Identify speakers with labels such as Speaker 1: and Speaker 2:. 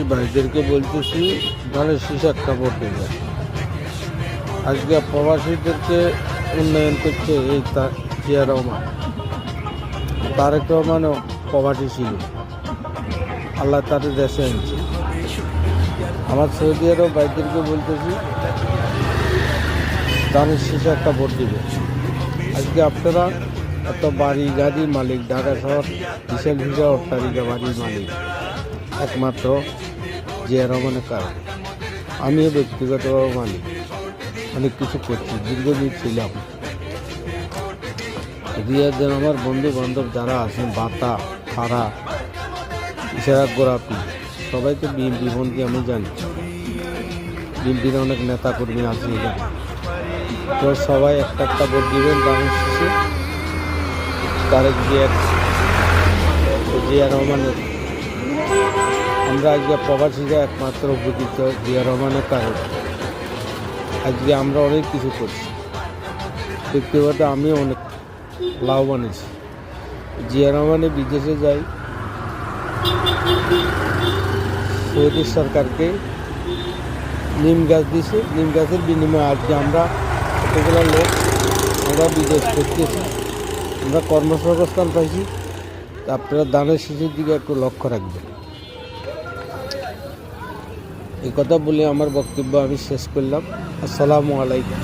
Speaker 1: ভাইদেরকে বলতেছি ধানের শীষ একটা ভোট দেবে। আজকে প্রবাসীদেরকে উন্নয়ন করছে এই জিয়া রহমান। তারেক রহমানও প্রবাসী ছিল, আল্লাহ তার দেশে আনছে। আমার সৌদি আরব ভাইদেরকে বলতেছি ধানের শীষে একটা ভোট দিবে। আজকে আপনারা এত বাড়ি গাড়ির মালিক, ঢাকা শহর বিশাল বিশাল অট্টালিকা বাড়ির মালিক একমাত্র জিয়া রহমানের কারণ। আমিও ব্যক্তিগতভাবে মানি, অনেক কিছু করছি, দীর্ঘদিন ছিলাম। রিয়াদের আমার বন্ধু বান্ধব যারা আছেন, বাতা খাড়া ইশারা গোরাপি, সবাই তো বিএনপি বন্ধু আমি জানি। বিএনপির অনেক নেতা কর্মী আছে এখানে। তো সবাই একটা ভোট দিবেন ধানের শীষে তারেক জিয়া রহমানের। আমরা আজকে প্রবাসীরা একমাত্র উপকৃত জিয়া রহমানের কারণ। আজকে আমরা অনেক কিছু করছি, ব্যক্তিগত আমিও অনেক লাভবান হয়েছি। জিয়া রহমানে বিদেশে যাই, সৌদি সরকারকে নিম গাছ দিছে, নিম গাছের বিনিময়ে আজকে আমরা এতগুলো লোক আমরা বিদেশ করতেছি, আমরা কর্মসংস্থান পাইছি। আপনারা ধানের শীষের দিকে একটু লক্ষ্য রাখবেন। এই কথা বলে আমার বক্তব্য আমি শেষ করলাম। আসসালামু আলাইকুম।